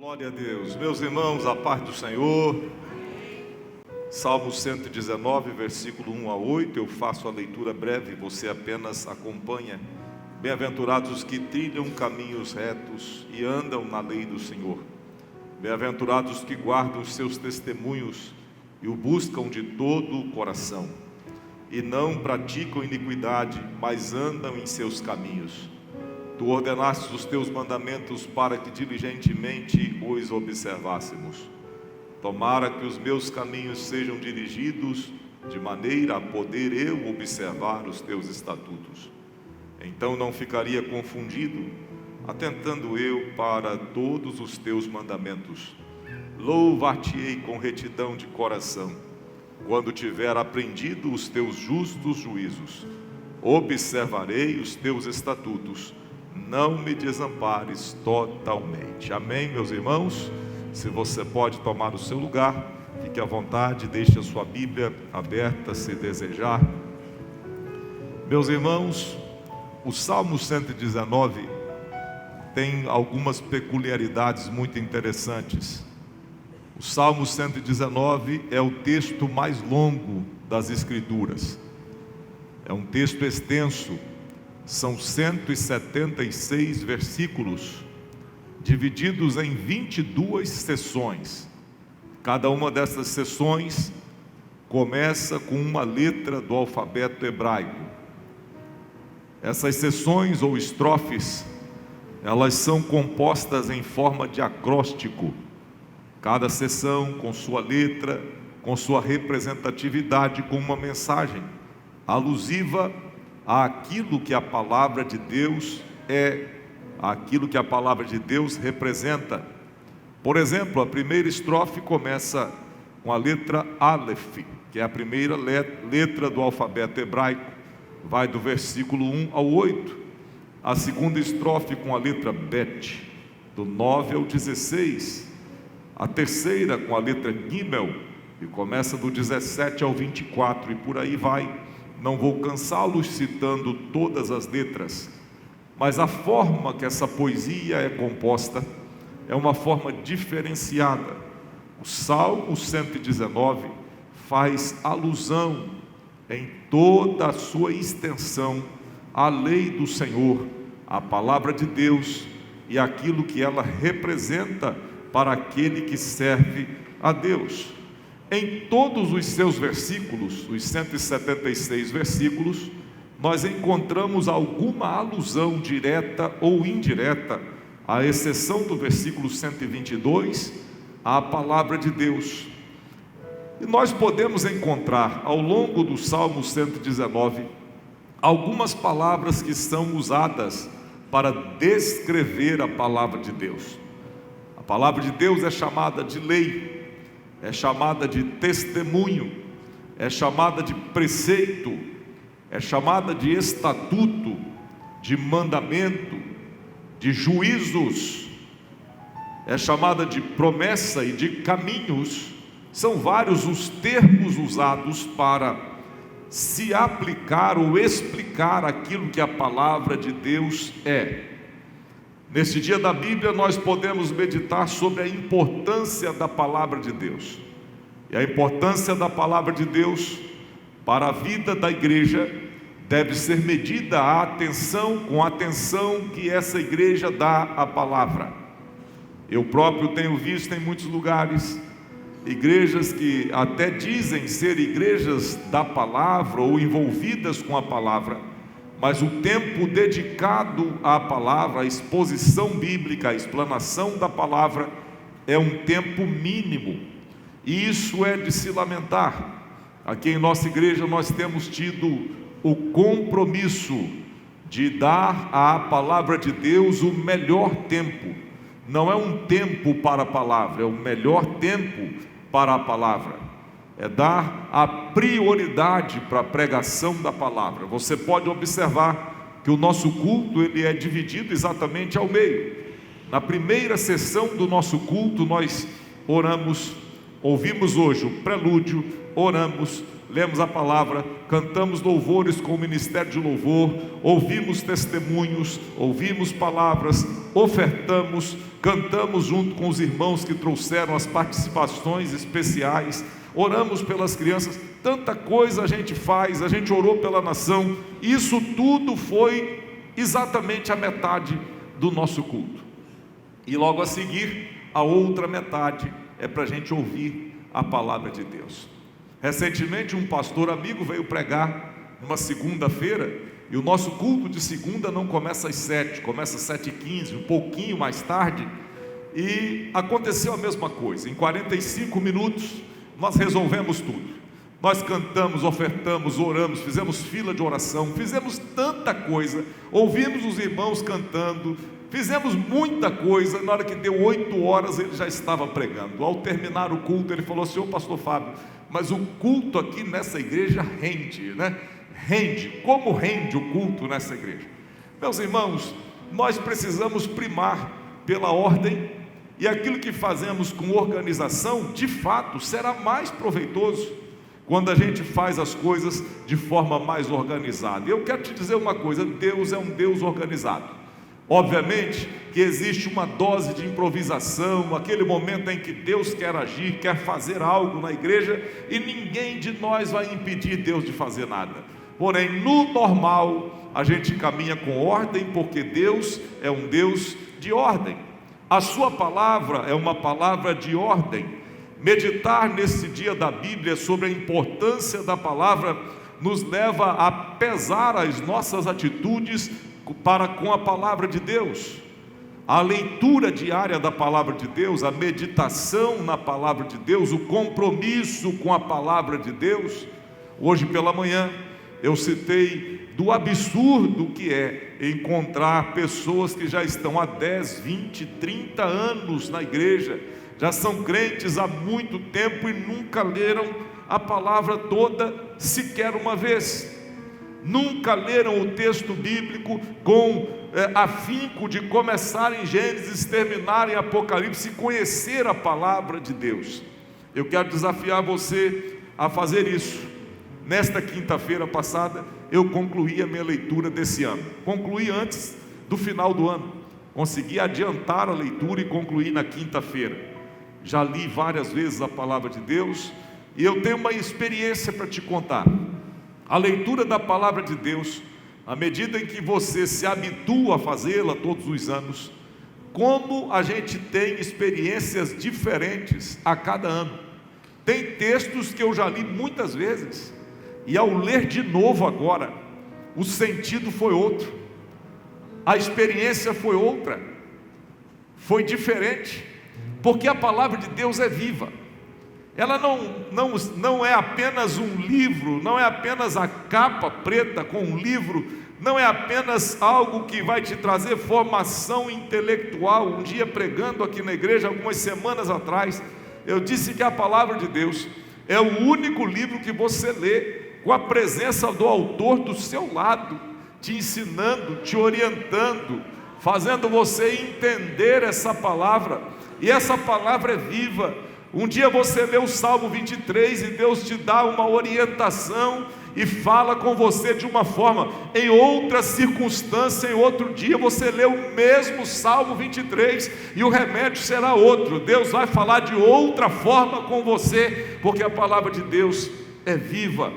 Glória a Deus. Meus irmãos, a paz do Senhor. Salmo 119, versículo 1 a 8. Eu faço a leitura breve, você apenas acompanha. Bem-aventurados os que trilham caminhos retos e andam na lei do Senhor. Bem-aventurados os que guardam os seus testemunhos e o buscam de todo o coração. E não praticam iniquidade, mas andam em seus caminhos. Tu ordenaste os teus mandamentos para que diligentemente os observássemos. Tomara que os meus caminhos sejam dirigidos de maneira a poder eu observar os teus estatutos. Então não ficaria confundido, atentando eu para todos os teus mandamentos. Louvar-te-ei com retidão de coração, quando tiver aprendido os teus justos juízos. Observarei os teus estatutos. Não me desampares totalmente. Amém, meus irmãos? Se você pode tomar o seu lugar, fique à vontade, deixe a sua Bíblia aberta se desejar. Meus irmãos, o Salmo 119 tem algumas peculiaridades muito interessantes. O Salmo 119 é o texto mais longo das Escrituras. É um texto extenso. São 176 versículos, divididos em 22 sessões. Cada uma dessas sessões começa com uma letra do alfabeto hebraico. Essas sessões ou estrofes, elas são compostas em forma de acróstico. Cada sessão com sua letra, com sua representatividade, com uma mensagem alusiva àquilo que a palavra de Deus é, àquilo que a palavra de Deus representa. Por exemplo, a primeira estrofe começa com a letra Aleph, que é a primeira letra do alfabeto hebraico, vai do versículo 1 ao 8. A segunda estrofe com a letra Bet, do 9 ao 16. A terceira com a letra Gimel, e começa do 17 ao 24, e por aí vai. Não vou cansá-los citando todas as letras, mas a forma que essa poesia é composta é uma forma diferenciada. O Salmo 119 faz alusão em toda a sua extensão à lei do Senhor, à palavra de Deus e aquilo que ela representa para aquele que serve a Deus. Em todos os seus versículos, os 176 versículos, nós encontramos alguma alusão direta ou indireta, à exceção do versículo 122, à palavra de Deus. E nós podemos encontrar ao longo do Salmo 119 algumas palavras que são usadas para descrever a palavra de Deus. A palavra de Deus é chamada de lei, é chamada de testemunho, é chamada de preceito, é chamada de estatuto, de mandamento, de juízos, é chamada de promessa e de caminhos. São vários os termos usados para se aplicar ou explicar aquilo que a palavra de Deus é. Neste dia da Bíblia nós podemos meditar sobre a importância da palavra de Deus. E a importância da palavra de Deus para a vida da igreja deve ser medida com a atenção que essa igreja dá à palavra. Eu próprio tenho visto em muitos lugares igrejas que até dizem ser igrejas da palavra ou envolvidas com a palavra, mas o tempo dedicado à palavra, à exposição bíblica, à explanação da palavra, é um tempo mínimo, e isso é de se lamentar. Aqui em nossa igreja nós temos tido o compromisso de dar à palavra de Deus o melhor tempo. Não é um tempo para a palavra, é o melhor tempo para a palavra. É dar a prioridade para a pregação da palavra. Você pode observar que o nosso culto ele é dividido exatamente ao meio. Na primeira sessão do nosso culto nós oramos, ouvimos hoje o prelúdio, oramos, lemos a palavra, cantamos louvores com o ministério de louvor, ouvimos testemunhos, ouvimos palavras, ofertamos, cantamos junto com os irmãos que trouxeram as participações especiais, oramos pelas crianças, tanta coisa a gente faz, a gente orou pela nação. Isso tudo foi exatamente a metade do nosso culto. E logo a seguir, a outra metade é para a gente ouvir a palavra de Deus. Recentemente um pastor amigo veio pregar numa segunda-feira, e o nosso culto de segunda não começa às 7, começa às 7h15, um pouquinho mais tarde. E aconteceu a mesma coisa. Em 45 minutos nós resolvemos tudo. Nós cantamos, ofertamos, oramos, fizemos fila de oração, fizemos tanta coisa, ouvimos os irmãos cantando, fizemos muita coisa. Na hora que deu 8 horas ele já estava pregando. Ao terminar o culto ele falou: senhor pastor Fábio, mas o culto aqui nessa igreja rende, né? Rende. Como rende o culto nessa igreja? Meus irmãos, nós precisamos primar pela ordem, e aquilo que fazemos com organização, de fato, será mais proveitoso quando a gente faz as coisas de forma mais organizada. Eu quero te dizer uma coisa: Deus é um Deus organizado. Obviamente que existe uma dose de improvisação, aquele momento em que Deus quer agir, quer fazer algo na igreja, e ninguém de nós vai impedir Deus de fazer nada. Porém, no normal, a gente caminha com ordem, porque Deus é um Deus de ordem. A sua palavra é uma palavra de ordem. Meditar nesse dia da Bíblia sobre a importância da palavra nos leva a pesar as nossas atitudes para com a palavra de Deus. A leitura diária da palavra de Deus, a meditação na palavra de Deus, o compromisso com a palavra de Deus. Hoje pela manhã eu citei do absurdo que é encontrar pessoas que já estão há 10, 20, 30 anos na igreja, já são crentes há muito tempo e nunca leram a palavra toda sequer uma vez. Nunca leram o texto bíblico com afinco de começar em Gênesis, terminar em Apocalipse, conhecer a palavra de Deus. Eu quero desafiar você a fazer isso. Nesta quinta-feira passada, eu concluí a minha leitura desse ano. Concluí antes do final do ano. Consegui adiantar a leitura e concluí na quinta-feira. Já li várias vezes a palavra de Deus, e eu tenho uma experiência para te contar. A leitura da palavra de Deus, à medida em que você se habitua a fazê-la todos os anos, como a gente tem experiências diferentes a cada ano. Tem textos que eu já li muitas vezes, e ao ler de novo agora, o sentido foi outro, a experiência foi outra, foi diferente, porque a palavra de Deus é viva. Ela não é apenas um livro, não é apenas a capa preta com um livro, não é apenas algo que vai te trazer formação intelectual. Um dia pregando aqui na igreja, algumas semanas atrás, eu disse que a palavra de Deus é o único livro que você lê com a presença do autor do seu lado, te ensinando, te orientando, fazendo você entender essa palavra. E essa palavra é viva. Um dia você lê o Salmo 23 e Deus te dá uma orientação e fala com você de uma forma. Em outra circunstância, em outro dia, você lê o mesmo Salmo 23 e o remédio será outro. Deus vai falar de outra forma com você, porque a palavra de Deus é viva.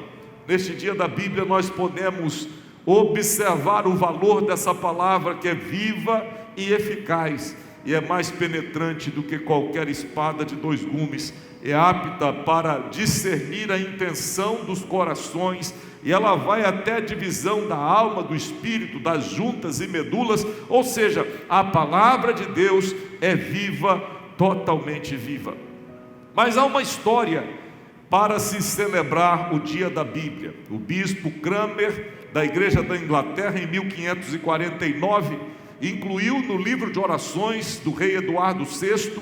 Neste dia da Bíblia nós podemos observar o valor dessa palavra, que é viva e eficaz, e é mais penetrante do que qualquer espada de 2 gumes, é apta para discernir a intenção dos corações, e ela vai até a divisão da alma, do espírito, das juntas e medulas. Ou seja, a palavra de Deus é viva, totalmente viva. Mas há uma história para se celebrar o dia da Bíblia. O bispo Cranmer, da igreja da Inglaterra, em 1549, incluiu no livro de orações do rei Eduardo VI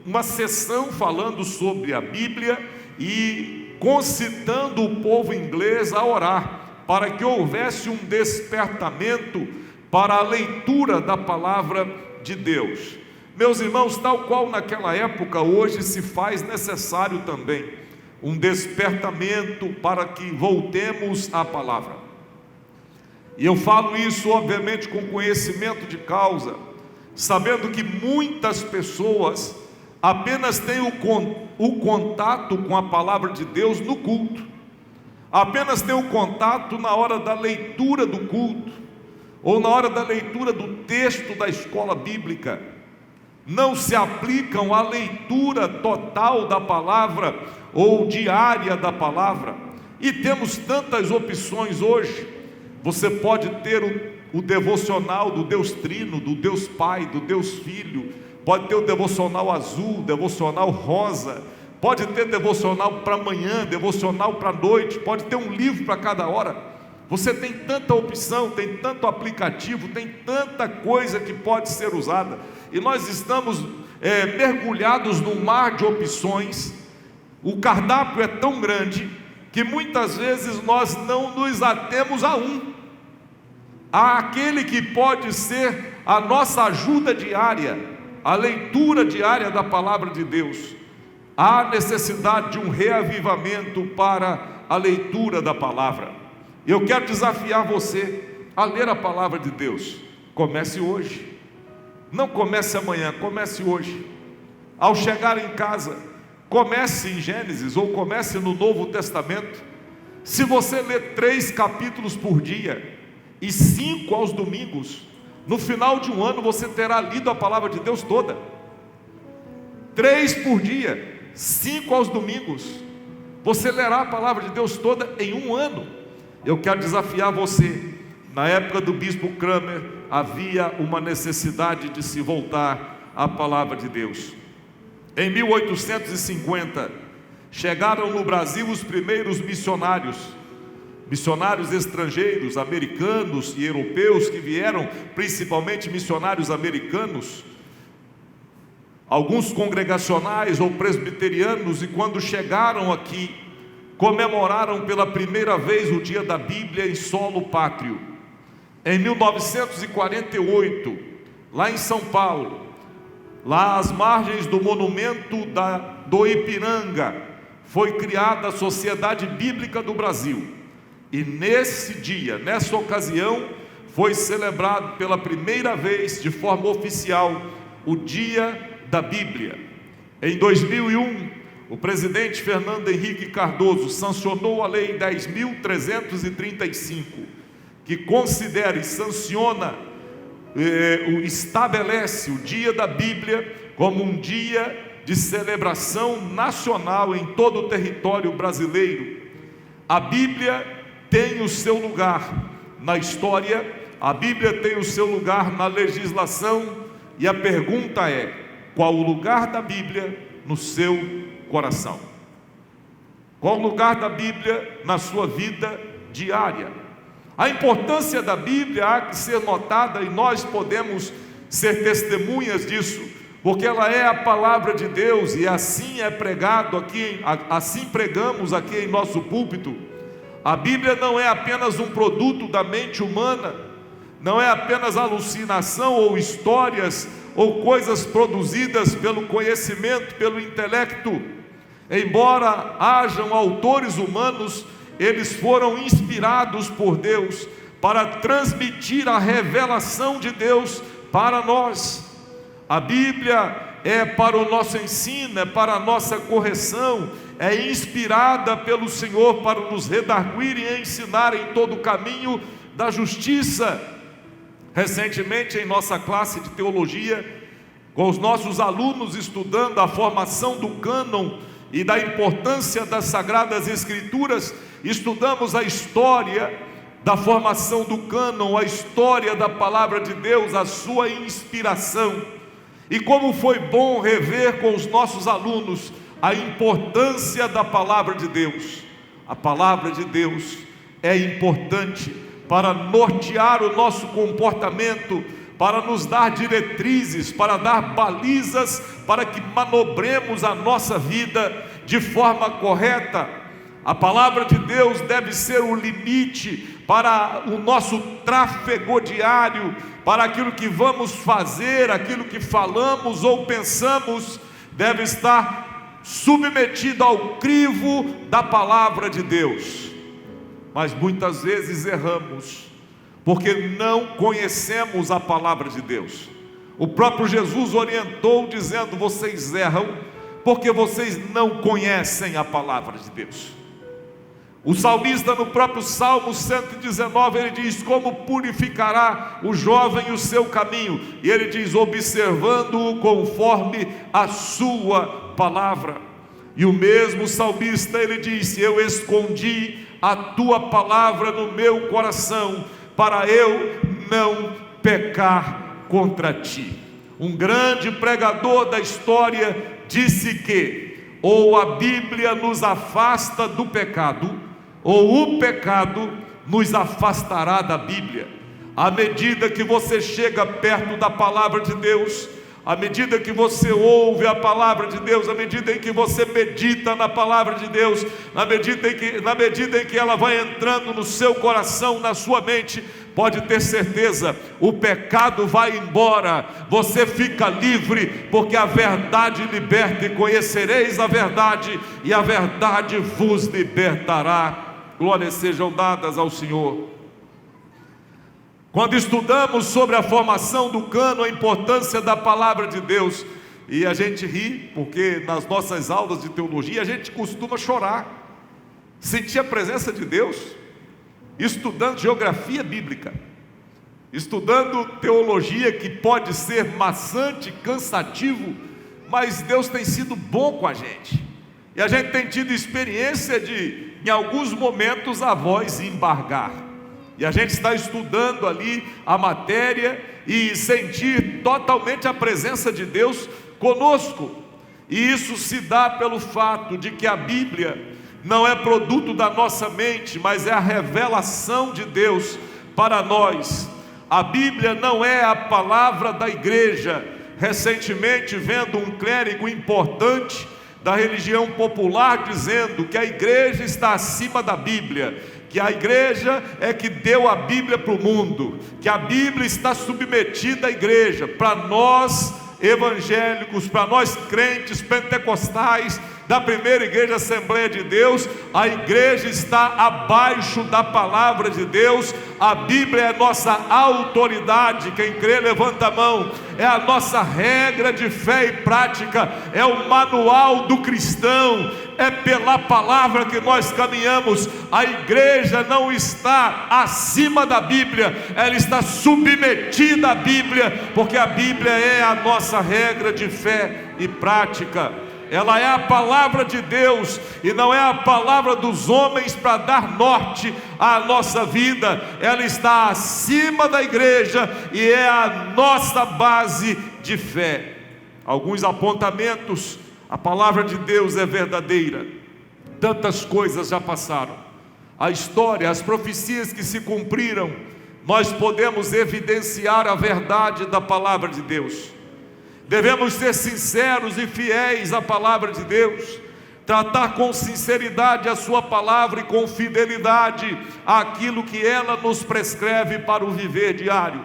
uma sessão falando sobre a Bíblia e concitando o povo inglês a orar, para que houvesse um despertamento para a leitura da palavra de Deus. Meus irmãos, tal qual naquela época, hoje se faz necessário também um despertamento para que voltemos à palavra. E eu falo isso, obviamente, com conhecimento de causa, sabendo que muitas pessoas apenas têm o contato com a palavra de Deus no culto, apenas têm o contato na hora da leitura do culto, ou na hora da leitura do texto da escola bíblica, não se aplicam à leitura total da palavra, ou diária da palavra. E temos tantas opções hoje. Você pode ter o devocional do Deus Trino, do Deus Pai, do Deus Filho, pode ter o devocional azul, devocional rosa, pode ter devocional para amanhã, devocional para a noite, pode ter um livro para cada hora. Você tem tanta opção, tem tanto aplicativo, tem tanta coisa que pode ser usada, e nós estamos mergulhados num mar de opções. O cardápio é tão grande que muitas vezes nós não nos atemos àquele que pode ser a nossa ajuda diária, a leitura diária da palavra de Deus. Há necessidade de um reavivamento para a leitura da palavra. Eu quero desafiar você a ler a palavra de Deus. Comece hoje, não comece amanhã, comece hoje. Ao chegar em casa, comece em Gênesis ou comece no Novo Testamento. Se você ler 3 capítulos por dia e 5 aos domingos, no final de um ano você terá lido a palavra de Deus toda. 3 por dia, 5 aos domingos, você lerá a palavra de Deus toda em um ano. Eu quero desafiar você. Na época do bispo Cranmer, havia uma necessidade de se voltar à palavra de Deus. Em 1850, chegaram no Brasil os primeiros missionários estrangeiros, americanos e europeus, que vieram, principalmente missionários americanos, alguns congregacionais ou presbiterianos, e quando chegaram aqui, comemoraram pela primeira vez o Dia da Bíblia em solo pátrio. Em 1948, lá em São Paulo, lá às margens do monumento do Ipiranga, foi criada a Sociedade Bíblica do Brasil. E nesse dia, nessa ocasião, foi celebrado pela primeira vez, de forma oficial, o Dia da Bíblia. Em 2001, o presidente Fernando Henrique Cardoso sancionou a Lei 10.335, que considera e sanciona, estabelece o Dia da Bíblia como um dia de celebração nacional em todo o território brasileiro. A Bíblia tem o seu lugar na história, a Bíblia tem o seu lugar na legislação, e a pergunta é: qual o lugar da Bíblia no seu coração? Qual o lugar da Bíblia na sua vida diária? A importância da Bíblia há que ser notada, e nós podemos ser testemunhas disso, porque ela é a palavra de Deus, e assim é pregado aqui, assim pregamos aqui em nosso púlpito. A Bíblia não é apenas um produto da mente humana, não é apenas alucinação ou histórias ou coisas produzidas pelo conhecimento, pelo intelecto. Embora hajam autores humanos, eles foram inspirados por Deus para transmitir a revelação de Deus para nós. A Bíblia é para o nosso ensino, é para a nossa correção, é inspirada pelo Senhor para nos redarguir e ensinar em todo o caminho da justiça. Recentemente, em nossa classe de teologia, com os nossos alunos estudando a formação do cânon e da importância das Sagradas Escrituras, estudamos a história da formação do cânon, a história da palavra de Deus, a sua inspiração. E como foi bom rever com os nossos alunos a importância da palavra de Deus. A palavra de Deus é importante para nortear o nosso comportamento, para nos dar diretrizes, para dar balizas, para que manobremos a nossa vida de forma correta. A palavra de Deus deve ser o limite para o nosso tráfego diário, para aquilo que vamos fazer, aquilo que falamos ou pensamos, deve estar submetido ao crivo da palavra de Deus. Mas muitas vezes erramos, porque não conhecemos a palavra de Deus. O próprio Jesus orientou dizendo: vocês erram porque vocês não conhecem a palavra de Deus. O salmista, no próprio Salmo 119, ele diz: como purificará o jovem o seu caminho? E ele diz: observando-o conforme a sua palavra. E o mesmo salmista, ele disse: eu escondi a tua palavra no meu coração, para eu não pecar contra ti. Um grande pregador da história disse que ou a Bíblia nos afasta do pecado, ou o pecado nos afastará da Bíblia. À medida que você chega perto da palavra de Deus, à medida que você ouve a palavra de Deus, à medida em que você medita na palavra de Deus, na medida em que ela vai entrando no seu coração, na sua mente, pode ter certeza, o pecado vai embora, você fica livre, porque a verdade liberta, e conhecereis a verdade, e a verdade vos libertará. Glórias sejam dadas ao Senhor. Quando estudamos sobre a formação do cano, a importância da palavra de Deus, e a gente ri, porque nas nossas aulas de teologia a gente costuma chorar, sentir a presença de Deus, estudando geografia bíblica, estudando teologia, que pode ser maçante, cansativo, mas Deus tem sido bom com a gente, e a gente tem tido experiência de, em alguns momentos, a voz embargar, e a gente está estudando ali a matéria e sentir totalmente a presença de Deus conosco. E isso se dá pelo fato de que a Bíblia não é produto da nossa mente, mas é a revelação de Deus para nós. A Bíblia não é a palavra da igreja. Recentemente, vendo um clérigo importante da religião popular dizendo que a igreja está acima da Bíblia, que a igreja é que deu a Bíblia para o mundo, que a Bíblia está submetida à igreja. Para nós evangélicos, para nós crentes pentecostais da primeira igreja Assembleia de Deus, a igreja está abaixo da palavra de Deus. A Bíblia é a nossa autoridade. Quem crê, levanta a mão. É a nossa regra de fé e prática, é o manual do cristão, é pela palavra que nós caminhamos. A igreja não está acima da Bíblia, ela está submetida à Bíblia, porque a Bíblia é a nossa regra de fé e prática. Ela é a palavra de Deus, e não é a palavra dos homens para dar norte à nossa vida. Ela está acima da igreja e é a nossa base de fé. Alguns apontamentos: a palavra de Deus é verdadeira. Tantas coisas já passaram, a história, as profecias que se cumpriram, nós podemos evidenciar a verdade da palavra de Deus. Devemos ser sinceros e fiéis à palavra de Deus, tratar com sinceridade a sua palavra e com fidelidade àquilo que ela nos prescreve para o viver diário.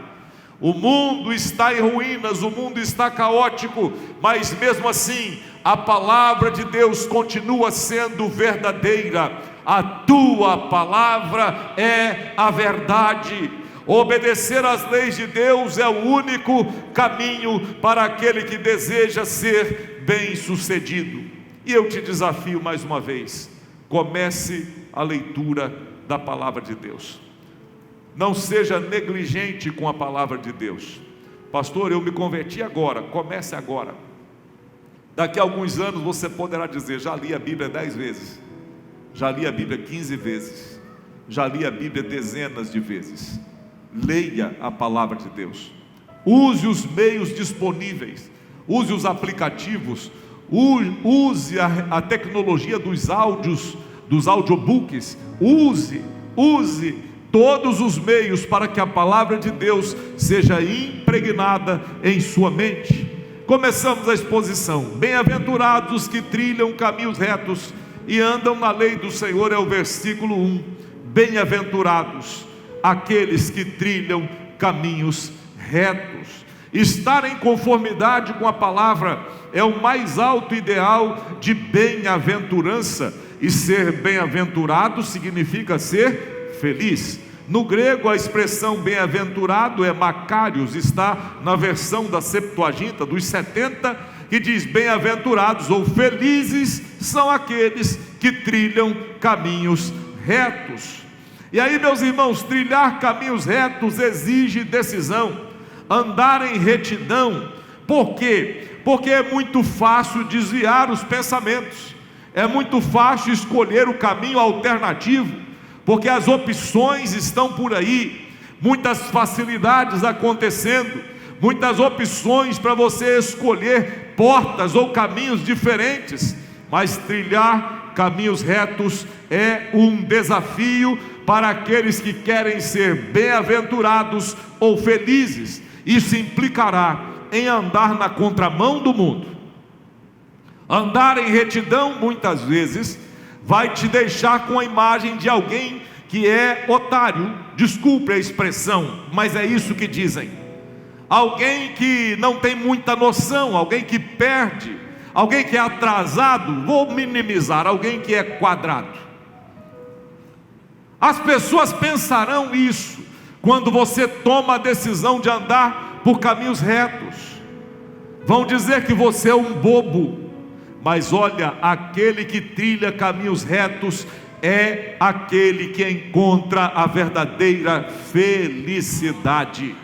O mundo está em ruínas, o mundo está caótico, mas mesmo assim a palavra de Deus continua sendo verdadeira. A tua palavra é a verdade. Obedecer às leis de Deus é o único caminho para aquele que deseja ser bem-sucedido. E eu te desafio mais uma vez: comece a leitura da palavra de Deus. Não seja negligente com a palavra de Deus. Pastor, eu me converti agora. Comece agora. Daqui a alguns anos você poderá dizer: já li a Bíblia 10 vezes, já li a Bíblia 15 vezes, já li a Bíblia dezenas de vezes. Leia a palavra de Deus, use os meios disponíveis, use os aplicativos, use a tecnologia dos áudios, dos audiobooks, use todos os meios para que a palavra de Deus seja impregnada em sua mente. Começamos a exposição. Bem-aventurados os que trilham caminhos retos e andam na lei do Senhor, é o versículo 1. Bem-aventurados aqueles que trilham caminhos retos. Estar em conformidade com a palavra é o mais alto ideal de bem-aventurança, e ser bem-aventurado significa ser feliz. No grego, a expressão bem-aventurado é Macários, está na versão da Septuaginta, dos 70, que diz: bem-aventurados ou felizes são aqueles que trilham caminhos retos. E aí, meus irmãos, trilhar caminhos retos exige decisão, andar em retidão. Por quê? Porque é muito fácil desviar os pensamentos, é muito fácil escolher o caminho alternativo, porque as opções estão por aí, muitas facilidades acontecendo, muitas opções para você escolher portas ou caminhos diferentes, mas trilhar caminhos retos é um desafio para aqueles que querem ser bem-aventurados ou felizes. Isso implicará em andar na contramão do mundo. Andar em retidão muitas vezes vai te deixar com a imagem de alguém que é otário, desculpe a expressão, mas é isso que dizem. Alguém que não tem muita noção, alguém que perde, alguém que é atrasado, vou minimizar, alguém que é quadrado. As pessoas pensarão isso quando você toma a decisão de andar por caminhos retos. Vão dizer que você é um bobo. Mas olha, aquele que trilha caminhos retos é aquele que encontra a verdadeira felicidade.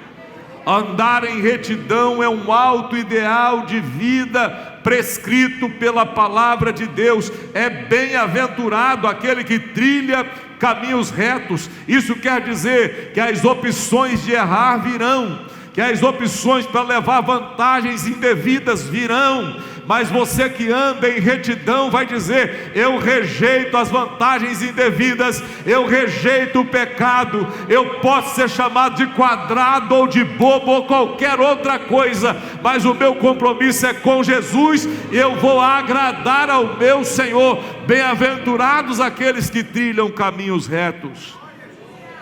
Andar em retidão é um alto ideal de vida prescrito pela palavra de Deus. É bem-aventurado aquele que trilha caminhos retos. Isso quer dizer que as opções de errar virão, que as opções para levar vantagens indevidas virão, mas você que anda em retidão vai dizer: eu rejeito as vantagens indevidas, eu rejeito o pecado. Eu posso ser chamado de quadrado ou de bobo ou qualquer outra coisa, mas o meu compromisso é com Jesus, e eu vou agradar ao meu Senhor. Bem-aventurados aqueles que trilham caminhos retos.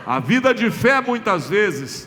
A vida de fé muitas vezes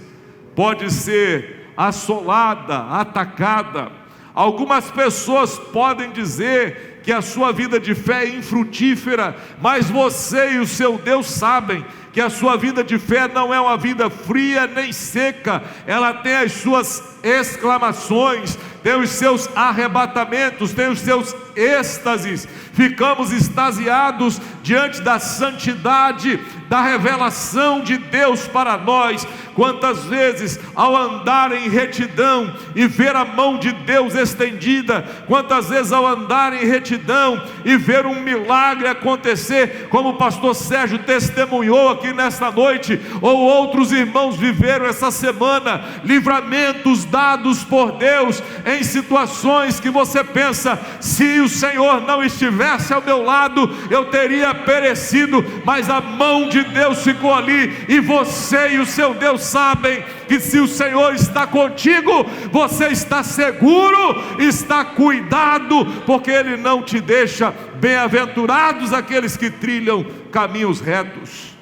pode ser assolada, atacada. Algumas pessoas podem dizer que a sua vida de fé é infrutífera, mas você e o seu Deus sabem que a sua vida de fé não é uma vida fria nem seca. Ela tem as suas exclamações, tem os seus arrebatamentos, tem os seus êxtases. Ficamos extasiados diante da santidade, da revelação de Deus para nós. Quantas vezes ao andar em retidão e ver a mão de Deus estendida, quantas vezes ao andar em retidão e ver um milagre acontecer, como o pastor Sérgio testemunhou aqui nesta noite, ou outros irmãos viveram essa semana, livramentos dados por Deus em situações que você pensa: se o Senhor não estivesse ao meu lado, eu teria perecido, mas a mão de Deus ficou ali, e você e o seu Deus sabem que se o Senhor está contigo, você está seguro, está cuidado, porque Ele não te deixa. Bem-aventurados aqueles que trilham caminhos retos.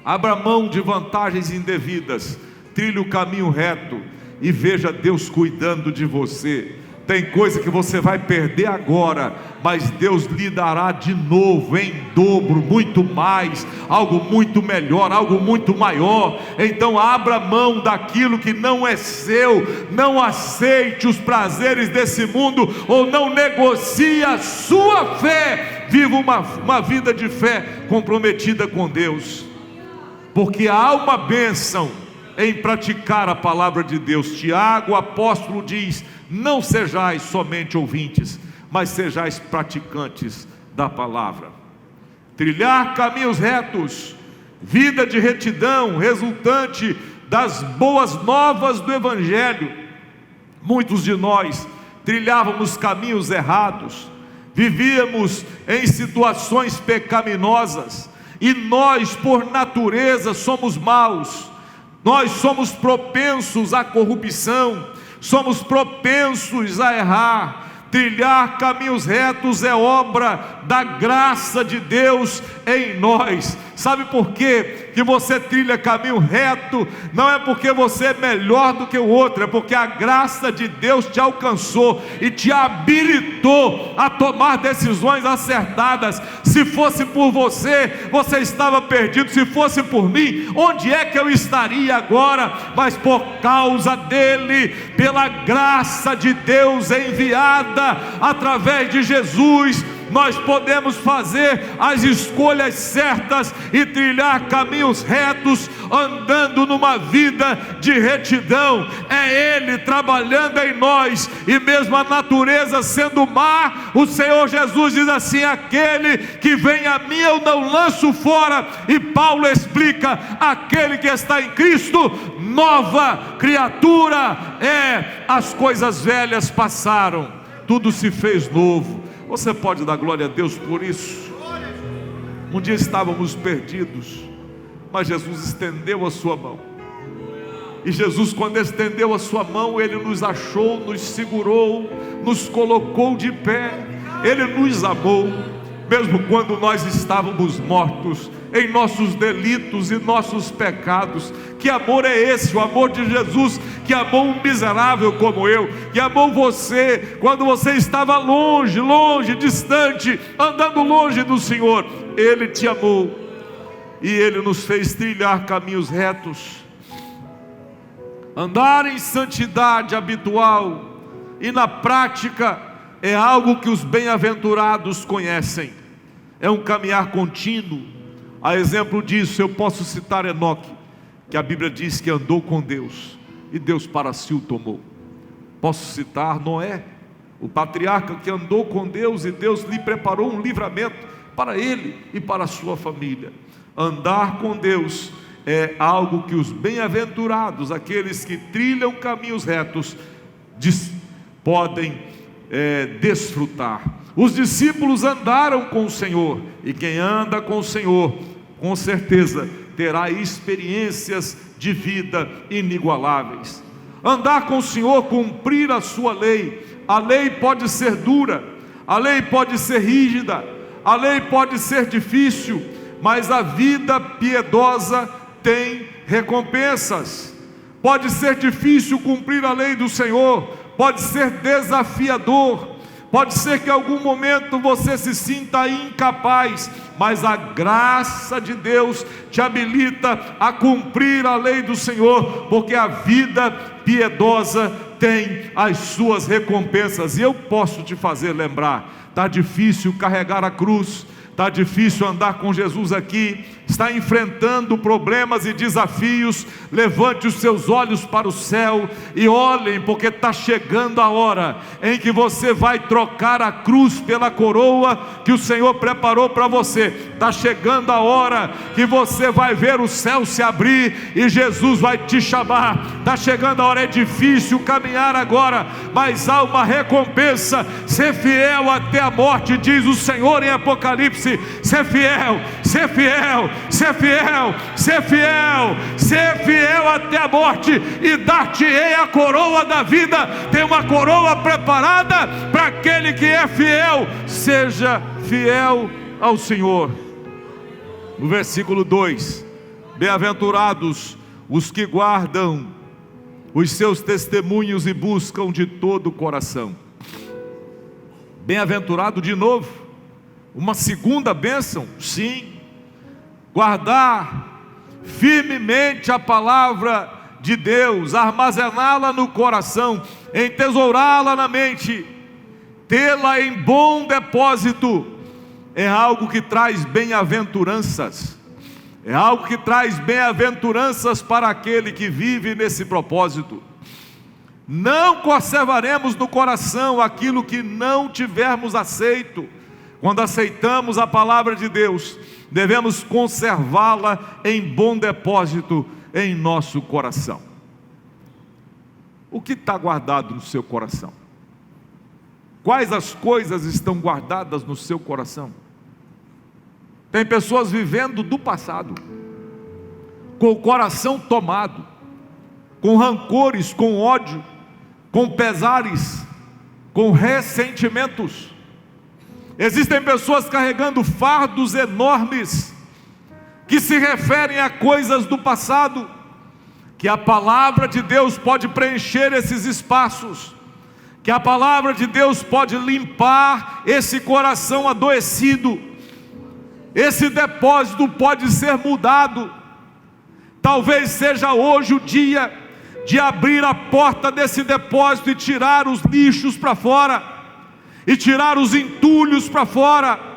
Abra mão de vantagens indevidas, trilhe o caminho reto e veja Deus cuidando de você. Tem coisa que você vai perder agora, mas Deus lhe dará de novo, em dobro, muito mais, algo muito melhor, algo muito maior. Então abra mão daquilo que não é seu, não aceite os prazeres desse mundo, ou não negocie a sua fé. Viva uma vida de fé comprometida com Deus, porque há uma bênção em praticar a palavra de Deus. Tiago, o apóstolo, diz: não sejais somente ouvintes, mas sejais praticantes da palavra. Trilhar caminhos retos, vida de retidão, resultante das boas novas do Evangelho. Muitos de nós trilhávamos caminhos errados, vivíamos em situações pecaminosas, e nós por natureza somos maus. Nós somos propensos à corrupção, somos propensos a errar. Trilhar caminhos retos é obra da graça de Deus em nós. Sabe por quê que você trilha caminho reto? Não é porque você é melhor do que o outro, é porque a graça de Deus te alcançou e te habilitou a tomar decisões acertadas. Se fosse por você, você estava perdido. Se fosse por mim, onde é que eu estaria agora? Mas por causa dele, pela graça de Deus enviada através de Jesus, nós podemos fazer as escolhas certas e trilhar caminhos retos, andando numa vida de retidão. É Ele trabalhando em nós, e mesmo a natureza sendo má, o Senhor Jesus diz assim: aquele que vem a mim eu não lanço fora. E Paulo explica: aquele que está em Cristo, nova criatura é, as coisas velhas passaram, tudo se fez novo. Você pode dar glória a Deus por isso? Um dia estávamos perdidos, mas Jesus estendeu a sua mão. E Jesus, quando estendeu a sua mão, Ele nos achou, nos segurou, nos colocou de pé. Ele nos amou, mesmo quando nós estávamos mortos em nossos delitos e nossos pecados. Que amor é esse? O amor de Jesus, que amou um miserável como eu, que amou você quando você estava longe, distante, andando longe do Senhor. Ele te amou e Ele nos fez trilhar caminhos retos. Andar em santidade habitual e na prática é algo que os bem-aventurados conhecem. É um caminhar contínuo. A exemplo disso, eu posso citar Enoque, que a Bíblia diz que andou com Deus e Deus para si o tomou. Posso citar Noé, o patriarca que andou com Deus e Deus lhe preparou um livramento para ele e para a sua família. Andar com Deus é algo que os bem-aventurados, aqueles que trilham caminhos retos, podem desfrutar. Os discípulos andaram com o Senhor, e quem anda com o Senhor, com certeza terá experiências de vida inigualáveis. Andar com o Senhor, cumprir a sua lei. A lei pode ser dura, a lei pode ser rígida, a lei pode ser difícil, mas a vida piedosa tem recompensas. Pode ser difícil cumprir a lei do Senhor, pode ser desafiador, pode ser que em algum momento você se sinta incapaz, mas a graça de Deus te habilita a cumprir a lei do Senhor, porque a vida piedosa tem as suas recompensas. E eu posso te fazer lembrar: está difícil carregar a cruz, está difícil andar com Jesus aqui, está enfrentando problemas e desafios. Levante os seus olhos para o céu e olhem, porque está chegando a hora em que você vai trocar a cruz pela coroa que o Senhor preparou para você. Está chegando a hora que você vai ver o céu se abrir e Jesus vai te chamar. Está chegando a hora. É difícil caminhar agora, mas há uma recompensa. Ser fiel até a morte, diz o Senhor em Apocalipse. Ser fiel, ser fiel, ser fiel, ser fiel, ser fiel até a morte, e dar-te-ei a coroa da vida. Tem uma coroa preparada para aquele que é fiel. Seja fiel ao Senhor. No versículo 2: bem-aventurados os que guardam os seus testemunhos e buscam de todo o coração. Bem-aventurado de novo, uma segunda bênção, sim. Guardar firmemente a palavra de Deus, armazená-la no coração, entesourá-la na mente, tê-la em bom depósito, é algo que traz bem-aventuranças. É algo que traz bem-aventuranças para aquele que vive nesse propósito. Não conservaremos no coração aquilo que não tivermos aceito. Quando aceitamos a palavra de Deus, devemos conservá-la em bom depósito em nosso coração. O que está guardado no seu coração? Quais as coisas estão guardadas no seu coração? Tem pessoas vivendo do passado, com o coração tomado, com rancores, com ódio, com pesares, com ressentimentos. Existem pessoas carregando fardos enormes, que se referem a coisas do passado, que a palavra de Deus pode preencher esses espaços, que a palavra de Deus pode limpar esse coração adoecido, esse depósito pode ser mudado. Talvez seja hoje o dia de abrir a porta desse depósito e tirar os lixos para fora, e tirar os entulhos para fora,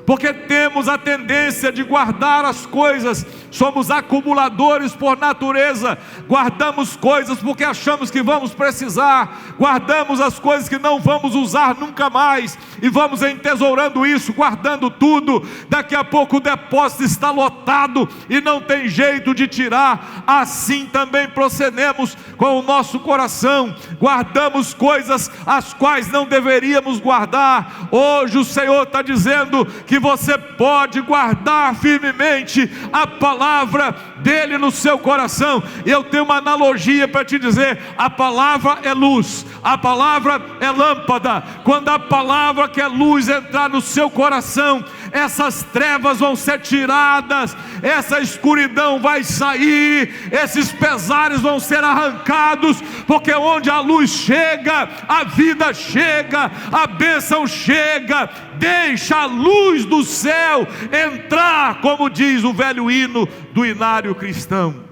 porque temos a tendência de guardar as coisas, somos acumuladores por natureza, guardamos coisas porque achamos que vamos precisar, guardamos as coisas que não vamos usar nunca mais, e vamos entesourando isso, guardando tudo. Daqui a pouco o depósito está lotado e não tem jeito de tirar. Assim também procedemos com o nosso coração, guardamos coisas as quais não deveríamos guardar. Hoje o Senhor está dizendo que você pode guardar firmemente a palavra dele no seu coração. E eu tenho uma analogia para te dizer: a palavra é luz, a palavra é lâmpada. Quando a palavra que é luz entrar no seu coração, essas trevas vão ser tiradas, essa escuridão vai sair, esses pesares vão ser arrancados, porque onde a luz chega, a vida chega, a bênção chega. Deixa a luz do céu entrar, como diz o velho hino do inário cristão.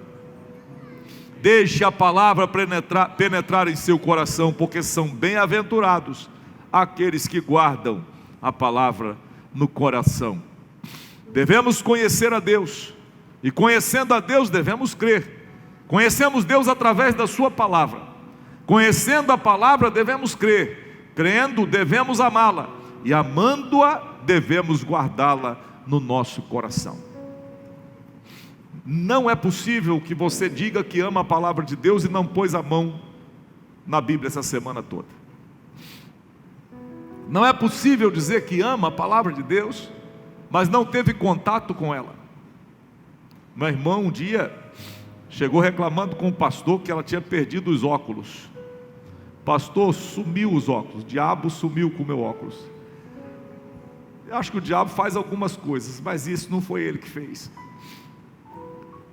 Deixe a palavra penetrar em seu coração, porque são bem-aventurados aqueles que guardam a palavra no coração. Devemos conhecer a Deus, e conhecendo a Deus devemos crer. Conhecemos Deus através da sua palavra. Conhecendo a palavra devemos crer. Crendo devemos amá-la, e amando-a devemos guardá-la no nosso coração. Não é possível que você diga que ama a palavra de Deus e não pôs a mão na Bíblia essa semana toda. Não é possível dizer que ama a palavra de Deus, mas não teve contato com ela. Meu irmão um dia chegou reclamando com o pastor que ela tinha perdido os óculos. Pastor, sumiu os óculos, o diabo sumiu com o meu óculos. Eu acho que o diabo faz algumas coisas, mas isso não foi ele que fez.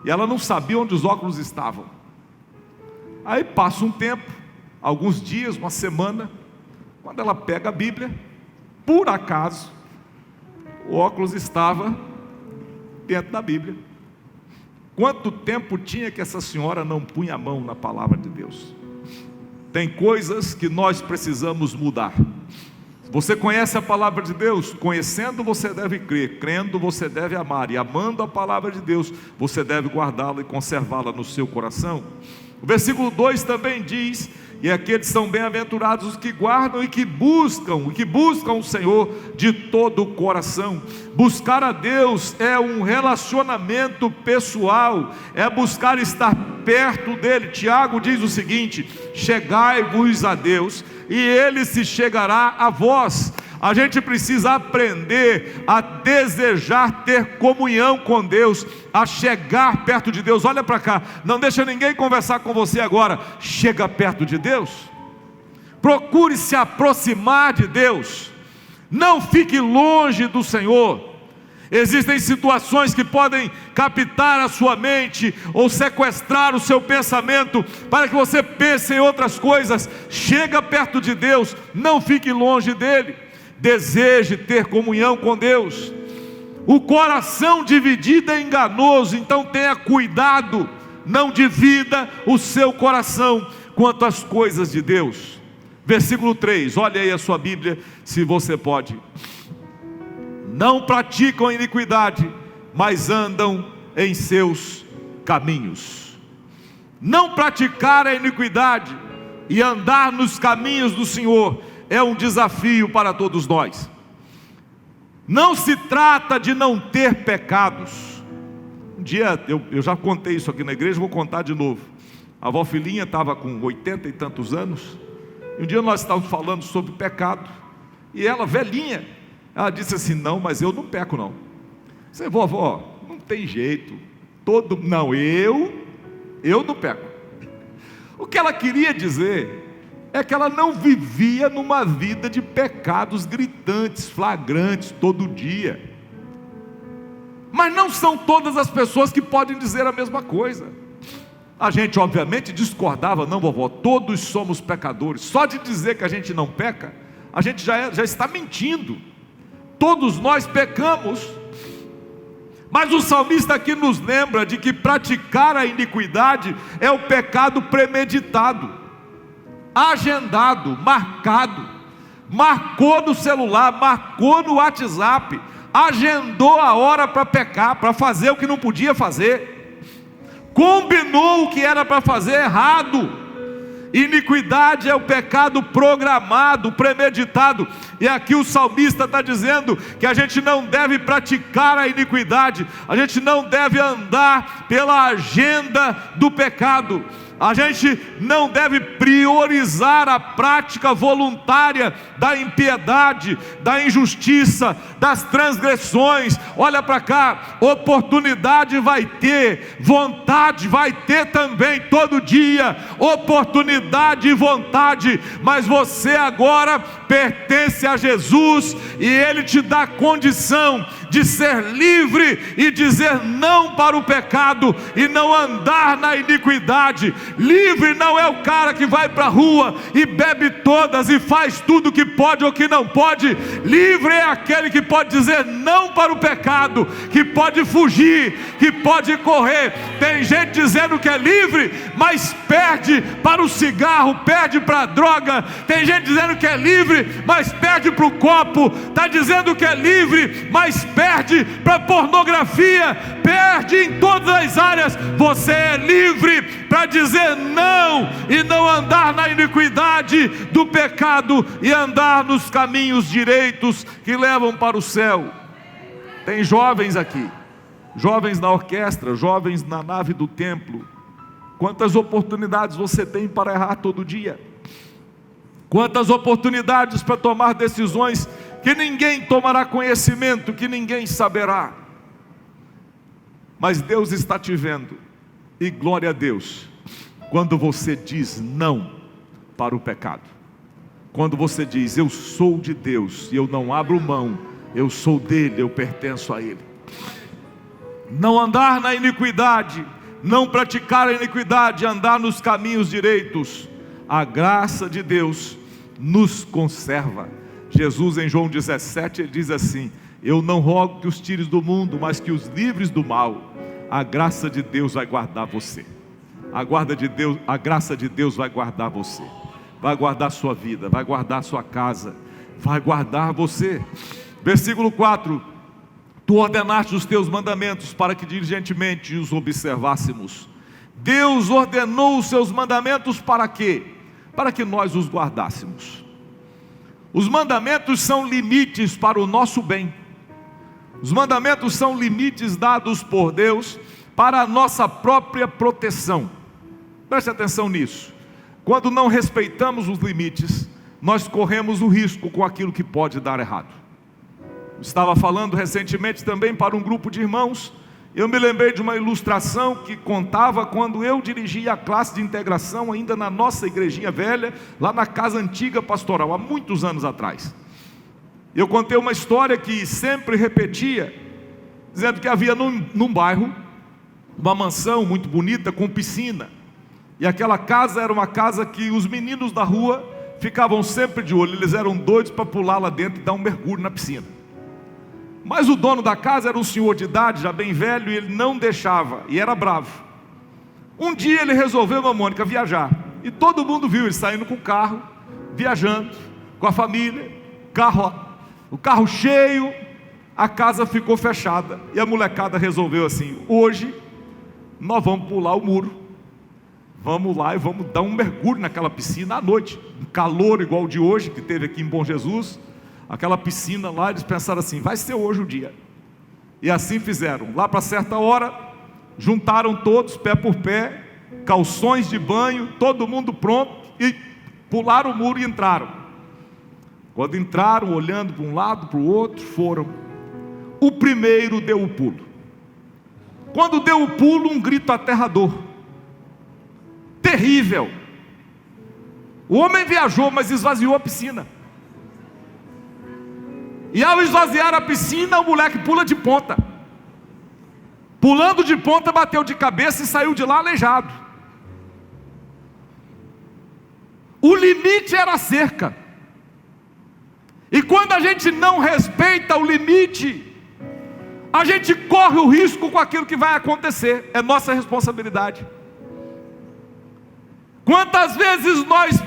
E ela não sabia onde os óculos estavam. Aí passa um tempo, alguns dias, uma semana, quando ela pega a Bíblia, por acaso, o óculos estava dentro da Bíblia. Quanto tempo tinha que essa senhora não punha a mão na palavra de Deus? Tem coisas que nós precisamos mudar. Você conhece a palavra de Deus? Conhecendo você deve crer, crendo você deve amar, e amando a palavra de Deus, você deve guardá-la e conservá-la no seu coração. O versículo 2 também diz: e aqueles são bem-aventurados os que guardam e que buscam o Senhor de todo o coração. Buscar a Deus é um relacionamento pessoal, é buscar estar perto dele. Tiago diz o seguinte: chegai-vos a Deus e ele se chegará a vós. A gente precisa aprender a desejar ter comunhão com Deus, a chegar perto de Deus. Olha para cá, não deixa ninguém conversar com você agora. Chega perto de Deus, procure se aproximar de Deus, não fique longe do Senhor. Existem situações que podem captar a sua mente ou sequestrar o seu pensamento para que você pense em outras coisas. Chega perto de Deus, não fique longe dele. Deseje ter comunhão com Deus. O coração dividido é enganoso, então tenha cuidado, não divida o seu coração quanto às coisas de Deus. Versículo 3, olha aí a sua Bíblia, se você pode. Não praticam iniquidade, mas andam em seus caminhos. Não praticar a iniquidade e andar nos caminhos do Senhor é um desafio para todos nós. Não se trata de não ter pecados. Um dia, eu já contei isso aqui na igreja, vou contar de novo. A avó Filhinha estava com 80 e tantos anos, e um dia nós estávamos falando sobre pecado, e ela, velhinha, ela disse assim: não, mas eu não peco não. Você, vovó, não tem jeito, eu não peco. O que ela queria dizer é que ela não vivia numa vida de pecados gritantes, flagrantes, todo dia. Mas não são todas as pessoas que podem dizer a mesma coisa. A gente obviamente discordava, não, vovó, todos somos pecadores. Só de dizer que a gente não peca, a gente já está mentindo. Todos nós pecamos. Mas o salmista aqui nos lembra de que praticar a iniquidade é o pecado premeditado, agendado, marcado. Marcou no celular, marcou no WhatsApp, agendou a hora para pecar, para fazer o que não podia fazer, combinou o que era para fazer errado. Iniquidade é o pecado programado, premeditado. E aqui o salmista está dizendo que a gente não deve praticar a iniquidade, a gente não deve andar pela agenda do pecado. A gente não deve priorizar a prática voluntária da impiedade, da injustiça, das transgressões. Olha para cá, oportunidade vai ter, vontade vai ter também todo dia, oportunidade e vontade, mas você agora pertence a Jesus e Ele te dá condição de ser livre e dizer não para o pecado e não andar na iniquidade. Livre não é o cara que vai para a rua e bebe todas e faz tudo que pode ou que não pode. Livre é aquele que pode dizer não para o pecado, que pode fugir, que pode correr. Tem gente dizendo que é livre, mas perde para o cigarro, perde para a droga. Tem gente dizendo que é livre, mas perde para o copo. Está dizendo que é livre, mas perde para a pornografia, perde em todas as áreas. Você é livre para dizer não e não andar na iniquidade do pecado e andar nos caminhos direitos que levam para o céu. Tem jovens aqui, jovens na orquestra, jovens na nave do templo. Quantas oportunidades você tem para errar todo dia? Quantas oportunidades para tomar decisões que ninguém tomará conhecimento, que ninguém saberá. Mas Deus está te vendo, e glória a Deus, quando você diz não para o pecado. Quando você diz, eu sou de Deus, e eu não abro mão, eu sou dele, eu pertenço a ele. Não andar na iniquidade, não praticar a iniquidade, andar nos caminhos direitos. A graça de Deus nos conserva. Jesus em João 17, ele diz assim, eu não rogo que os tires do mundo, mas que os livres do mal. A graça de Deus vai guardar você. A graça de Deus vai guardar você. Vai guardar sua vida, vai guardar sua casa, vai guardar você. Versículo 4, tu ordenaste os teus mandamentos para que diligentemente os observássemos. Deus ordenou os seus mandamentos para quê? Para que nós os guardássemos. Os mandamentos são limites para o nosso bem. Os mandamentos são limites dados por Deus para a nossa própria proteção. Preste atenção nisso. Quando não respeitamos os limites, nós corremos o risco com aquilo que pode dar errado. Estava falando recentemente também para um grupo de irmãos. Eu me lembrei de uma ilustração que contava quando eu dirigia a classe de integração ainda na nossa igrejinha velha, lá na casa antiga pastoral, há muitos anos atrás. Eu contei uma história que sempre repetia, dizendo que havia num bairro uma mansão muito bonita com piscina. E aquela casa era uma casa que os meninos da rua ficavam sempre de olho, eles eram doidos para pular lá dentro e dar um mergulho na piscina. Mas o dono da casa era um senhor de idade, já bem velho, e ele não deixava, e era bravo. Um dia ele resolveu, Mônica, viajar, e todo mundo viu ele saindo com o carro, viajando, com a família, o carro cheio, a casa ficou fechada, e a molecada resolveu assim, hoje nós vamos pular o muro, vamos lá e vamos dar um mergulho naquela piscina à noite, um calor igual o de hoje, que teve aqui em Bom Jesus, aquela piscina lá, eles pensaram assim, vai ser hoje o dia. E assim fizeram. Lá para certa hora, juntaram todos, pé por pé, calções de banho, todo mundo pronto, e pularam o muro e entraram. Quando entraram, olhando para um lado, para o outro, foram. O primeiro deu o pulo. Quando deu o pulo, um grito aterrador. Terrível. O homem viajou, mas esvaziou a piscina. E ao esvaziar a piscina, o moleque pula de ponta. pulando de ponta, bateu de cabeça e saiu de lá aleijado. O limite era a cerca. E quando a gente não respeita o limite, a gente corre o risco com aquilo que vai acontecer. É nossa responsabilidade. Quantas vezes nós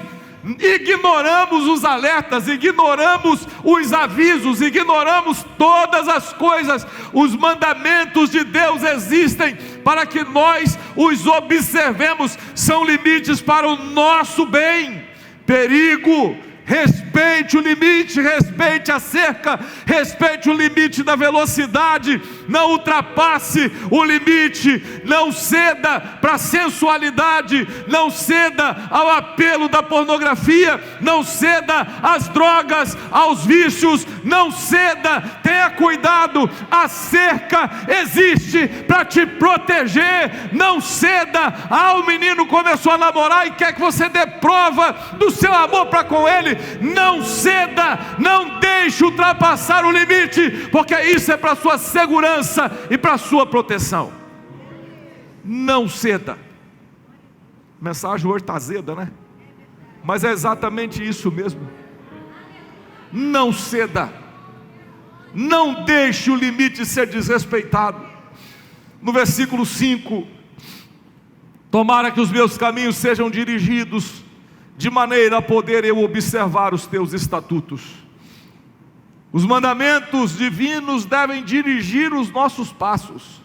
ignoramos os alertas, ignoramos os avisos, ignoramos todas as coisas. Os mandamentos de Deus existem para que nós os observemos. São limites para o nosso bem. Perigo: respeite o limite, respeite a cerca, respeite o limite da velocidade, não ultrapasse o limite, não ceda para a sensualidade, não ceda ao apelo da pornografia, não ceda às drogas, aos vícios, não ceda, tenha cuidado, a cerca existe para te proteger, não ceda. O menino começou a namorar e quer que você dê prova do seu amor para com ele. Não ceda, não deixe ultrapassar o limite, porque isso é para a sua segurança e para a sua proteção. Não ceda. A mensagem hoje está azeda, né? Mas é exatamente isso mesmo. Não ceda, não deixe o limite ser desrespeitado. No versículo 5: tomara que os meus caminhos sejam dirigidos de maneira a poder eu observar os teus estatutos. Os mandamentos divinos devem dirigir os nossos passos.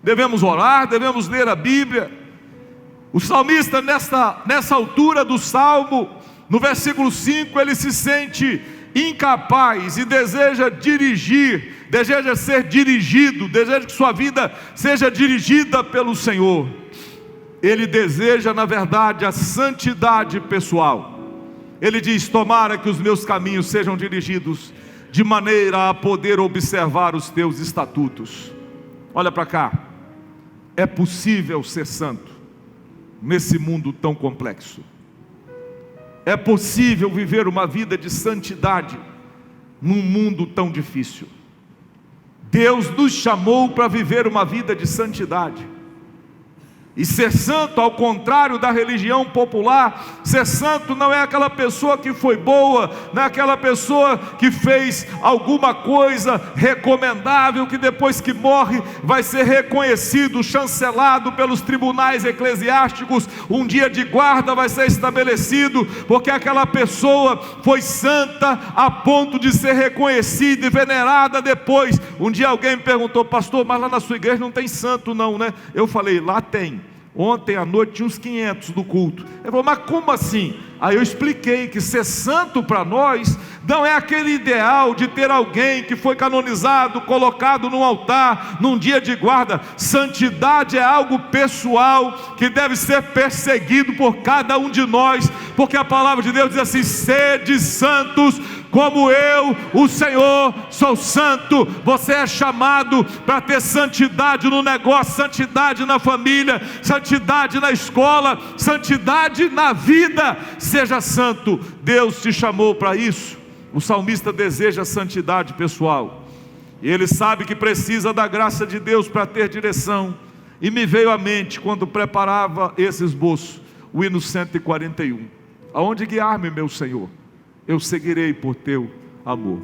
Devemos orar, devemos ler a Bíblia. O salmista nessa altura do salmo, no versículo 5, ele se sente incapaz e deseja dirigir, deseja ser dirigido, deseja que sua vida seja dirigida pelo Senhor. Ele deseja, na verdade, a santidade pessoal. Ele diz: tomara que os meus caminhos sejam dirigidos de maneira a poder observar os teus estatutos. Olha para cá. É possível ser santo nesse mundo tão complexo. É possível viver uma vida de santidade num mundo tão difícil. Deus nos chamou para viver uma vida de santidade. E ser santo, ao contrário da religião popular, ser santo não é aquela pessoa que foi boa, não é aquela pessoa que fez alguma coisa recomendável, que depois que morre vai ser reconhecido, chancelado pelos tribunais eclesiásticos, um dia de guarda vai ser estabelecido, porque aquela pessoa foi santa a ponto de ser reconhecida e venerada depois. Um dia alguém me perguntou: pastor, mas lá na sua igreja não tem santo não, né? Eu falei: lá tem. Ontem à noite tinha uns 500 do culto. Ele falou: mas como assim? Aí eu expliquei que ser santo para nós não é aquele ideal de ter alguém que foi canonizado, colocado num altar, num dia de guarda. Santidade é algo pessoal, que deve ser perseguido por cada um de nós, porque a palavra de Deus diz assim: sede santos, como eu, o Senhor, sou santo. Você é chamado para ter santidade no negócio, santidade na família, santidade na escola, santidade na vida. Seja santo, Deus te chamou para isso. O salmista deseja santidade pessoal, e ele sabe que precisa da graça de Deus para ter direção. E me veio à mente, quando preparava esse esboço, o hino 141: aonde guiar-me, meu Senhor, eu seguirei por teu amor.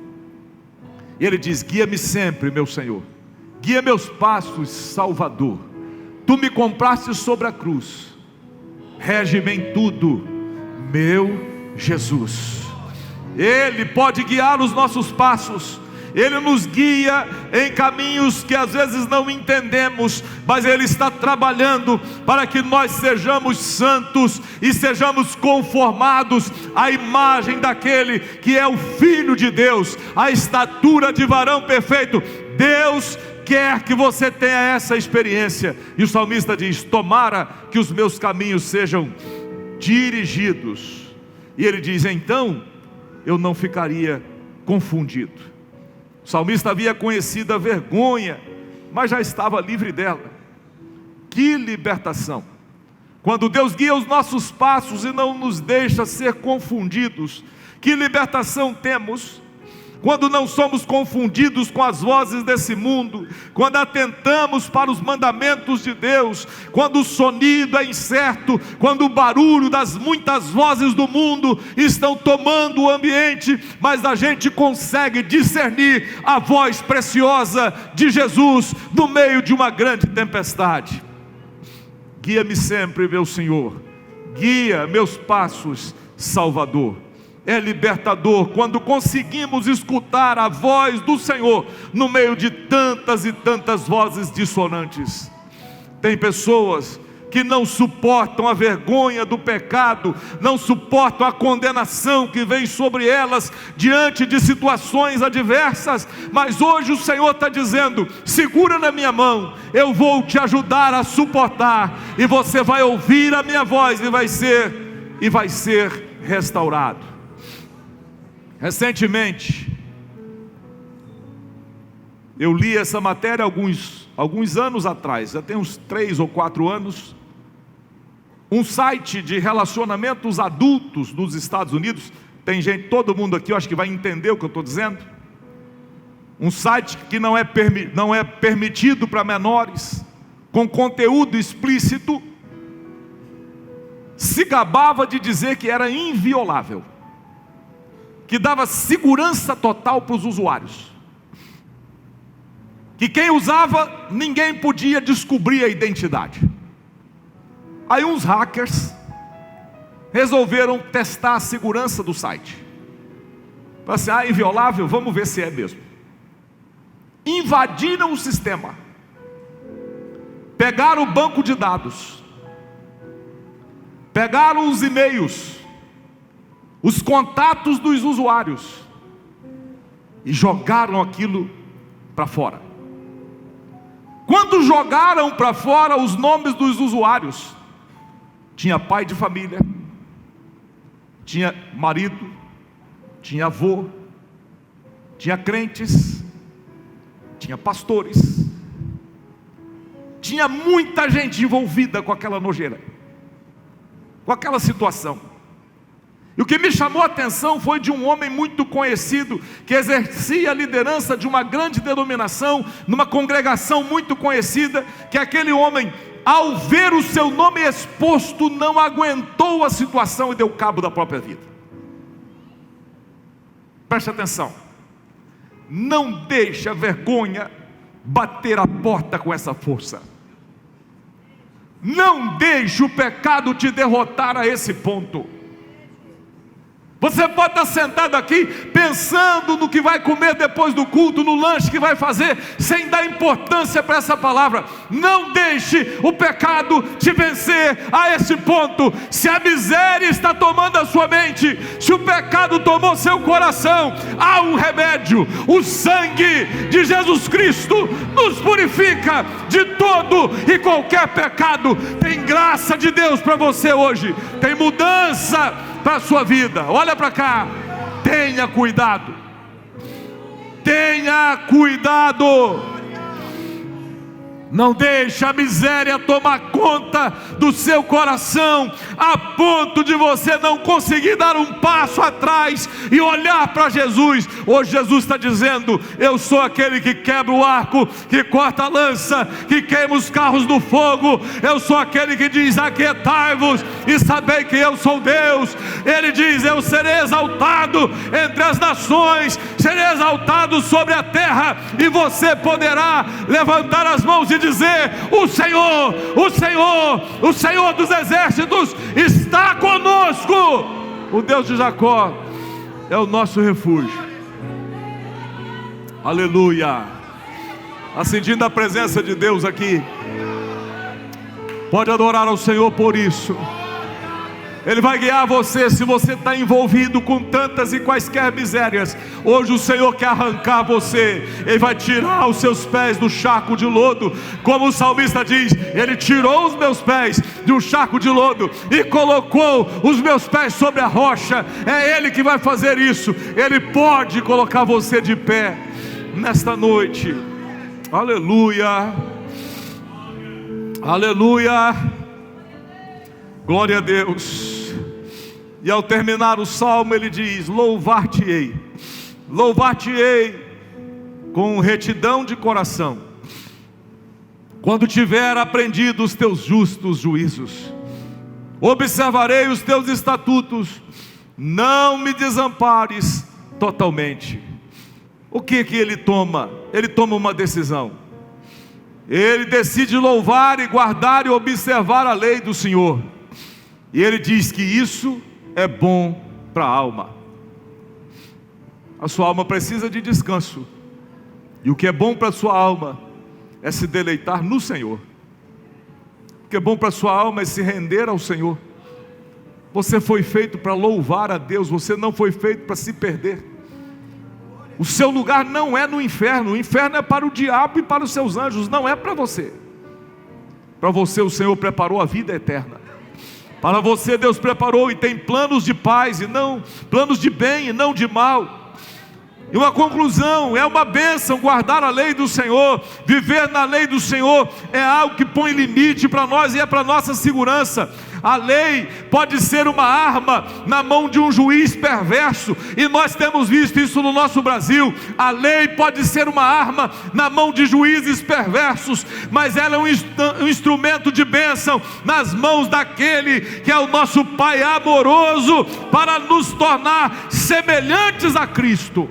E ele diz: guia-me sempre, meu Senhor, guia meus passos, Salvador. Tu me compraste sobre a cruz, rege-me em tudo, meu Jesus. Ele pode guiar os nossos passos. Ele nos guia em caminhos que às vezes não entendemos, mas Ele está trabalhando para que nós sejamos santos e sejamos conformados à imagem daquele que é o Filho de Deus, a estatura de varão perfeito. Deus quer que você tenha essa experiência. E o salmista diz: tomara que os meus caminhos sejam dirigidos. E ele diz: então eu não ficaria confundido. O salmista havia conhecido a vergonha, mas já estava livre dela. Que libertação! Quando Deus guia os nossos passos e não nos deixa ser confundidos, que libertação temos! quando não somos confundidos com as vozes desse mundo, quando atentamos para os mandamentos de Deus, quando o sonido é incerto, quando o barulho das muitas vozes do mundo estão tomando o ambiente, mas a gente consegue discernir a voz preciosa de Jesus no meio de uma grande tempestade. Guia-me sempre, meu Senhor, guia meus passos, Salvador. É libertador quando conseguimos escutar a voz do Senhor no meio de tantas e tantas vozes dissonantes. Tem pessoas que não suportam a vergonha do pecado, não suportam a condenação que vem sobre elas diante de situações adversas, mas hoje o Senhor está dizendo: segura na minha mão, eu vou te ajudar a suportar, e você vai ouvir a minha voz e vai ser restaurado. Recentemente, eu li essa matéria alguns anos atrás, já tem uns 3 ou 4 anos. Um site de relacionamentos adultos nos Estados Unidos, tem gente, todo mundo aqui eu acho que vai entender o que eu estou dizendo. Um site que não é permitido para menores, com conteúdo explícito, se gabava de dizer que era inviolável, que dava segurança total para os usuários, que quem usava, ninguém podia descobrir a identidade. Aí uns hackers resolveram testar a segurança do site. Falaram assim: inviolável, vamos ver se é mesmo. Invadiram o sistema, pegaram o banco de dados, pegaram os e-mails, os contatos dos usuários, e jogaram aquilo para fora. Quando jogaram para fora os nomes dos usuários, tinha pai de família, tinha marido, tinha avô, tinha crentes, tinha pastores, tinha muita gente envolvida com aquela nojeira, com aquela situação. E o que me chamou a atenção foi de um homem muito conhecido, que exercia a liderança de uma grande denominação, numa congregação muito conhecida, que aquele homem, ao ver o seu nome exposto, não aguentou a situação e deu cabo da própria vida. Preste atenção, não deixe a vergonha bater a porta com essa força. Não deixe o pecado te derrotar a esse ponto. Você pode estar sentado aqui pensando no que vai comer depois do culto, no lanche que vai fazer, sem dar importância para essa palavra. Não deixe o pecado te vencer a esse ponto. Se a miséria está tomando a sua mente, se o pecado tomou seu coração, há um remédio: o sangue de Jesus Cristo nos purifica de todo e qualquer pecado. Tem graça de Deus para você hoje, tem mudança para a sua vida. Olha para cá, tenha cuidado, tenha cuidado. Não deixe a miséria tomar conta do seu coração, a ponto de você não conseguir dar um passo atrás e olhar para Jesus. Hoje Jesus está dizendo: eu sou aquele que quebra o arco, que corta a lança, que queima os carros do fogo. Eu sou aquele que diz: aquietai-vos e sabei que eu sou Deus. Ele diz: eu serei exaltado entre as nações, serei exaltado sobre a terra, e você poderá levantar as mãos e dizer: o Senhor, o Senhor, o Senhor dos exércitos está conosco. O Deus de Jacó é o nosso refúgio. Aleluia. Sentindo a presença de Deus aqui, pode adorar ao Senhor por isso. Ele vai guiar você. Se você está envolvido com tantas e quaisquer misérias, hoje o Senhor quer arrancar você. Ele vai tirar os seus pés do charco de lodo, como o salmista diz: Ele tirou os meus pés de um charco de lodo e colocou os meus pés sobre a rocha. É Ele que vai fazer isso. Ele pode colocar você de pé nesta noite. Aleluia, aleluia, glória a Deus. E ao terminar o salmo ele diz: louvar-te-ei, louvar-te-ei com retidão de coração, quando tiver aprendido os teus justos juízos. Observarei os teus estatutos, não me desampares totalmente. O que ele toma? Ele toma uma decisão. Ele decide louvar e guardar e observar a lei do Senhor. E ele diz que isso é bom para a alma. A sua alma precisa de descanso. E o que é bom para a sua alma é se deleitar no Senhor. O que é bom para a sua alma é se render ao Senhor. Você foi feito para louvar a Deus, você não foi feito para se perder. O seu lugar não é no inferno, o inferno é para o diabo e para os seus anjos, não é para você. Para você o Senhor preparou a vida eterna. Para você Deus preparou e tem planos de paz e não, planos de bem e não de mal. E uma conclusão, é uma bênção guardar a lei do Senhor, viver na lei do Senhor, é algo que põe limite para nós e é para nossa segurança. A lei pode ser uma arma na mão de um juiz perverso, e nós temos visto isso no nosso Brasil. A lei pode ser uma arma na mão de juízes perversos, mas ela é um instrumento de bênção nas mãos daquele que é o nosso Pai amoroso, para nos tornar semelhantes a Cristo.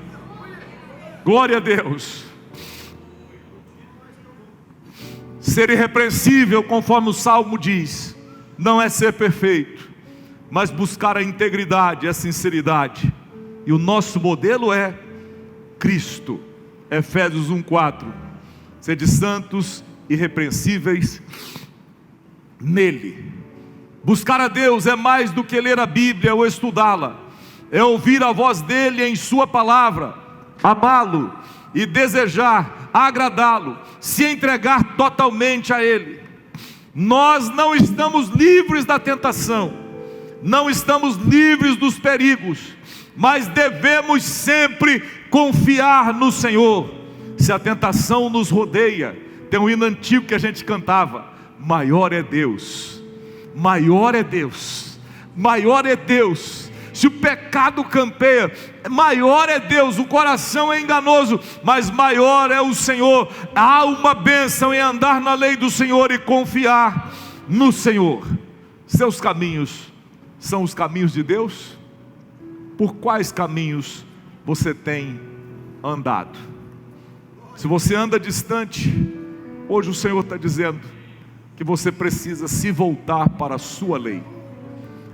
Glória a Deus. Ser irrepreensível, conforme o Salmo diz, não é ser perfeito, mas buscar a integridade, a sinceridade. E o nosso modelo é Cristo. Efésios 1:4. Sede santos, irrepreensíveis nele. Buscar a Deus é mais do que ler a Bíblia ou estudá-la, é ouvir a voz dele em sua palavra, amá-lo e desejar agradá-lo, se entregar totalmente a ele. Nós não estamos livres da tentação, não estamos livres dos perigos, mas devemos sempre confiar no Senhor. Se a tentação nos rodeia, tem um hino antigo que a gente cantava: maior é Deus, maior é Deus, maior é Deus. Se o pecado campeia, maior é Deus. O coração é enganoso, mas maior é o Senhor. Há uma bênção em andar na lei do Senhor e confiar no Senhor. Seus caminhos são os caminhos de Deus? Por quais caminhos você tem andado? Se você anda distante, hoje o Senhor está dizendo que você precisa se voltar para a sua lei.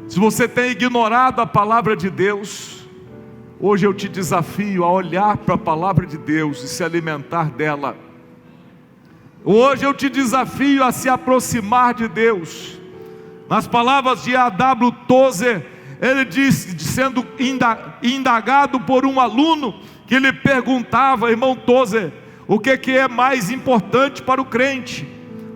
Se você tem ignorado a palavra de Deus, hoje eu te desafio a olhar para a palavra de Deus e se alimentar dela. Hoje eu te desafio a se aproximar de Deus. Nas palavras de A.W. Tozer, ele disse, sendo indagado por um aluno que lhe perguntava: irmão Tozer, o que é mais importante para o crente,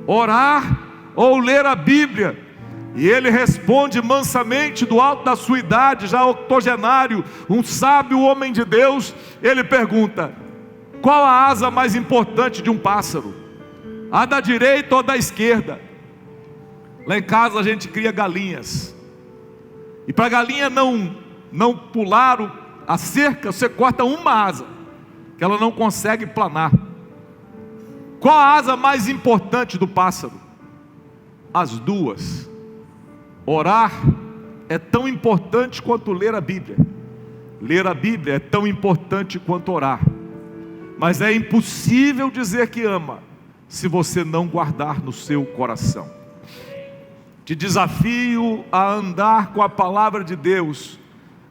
orar ou ler a Bíblia? E ele responde mansamente, do alto da sua idade, já octogenário, um sábio homem de Deus. Ele pergunta: qual a asa mais importante de um pássaro? A da direita ou da esquerda? Lá em casa a gente cria galinhas, e para a galinha não pular a cerca, você corta uma asa, que ela não consegue planar. Qual a asa mais importante do pássaro? As duas. Orar é tão importante quanto ler a Bíblia. Ler a Bíblia é tão importante quanto orar. Mas é impossível dizer que ama se você não guardar no seu coração. Te desafio a andar com a palavra de Deus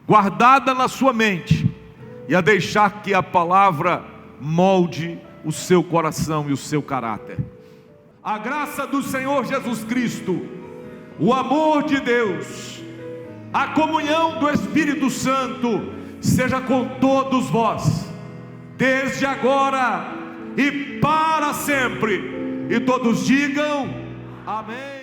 guardada na sua mente, e a deixar que a palavra molde o seu coração e o seu caráter. A graça do Senhor Jesus Cristo, o amor de Deus, a comunhão do Espírito Santo seja com todos vós, desde agora e para sempre. E todos digam amém.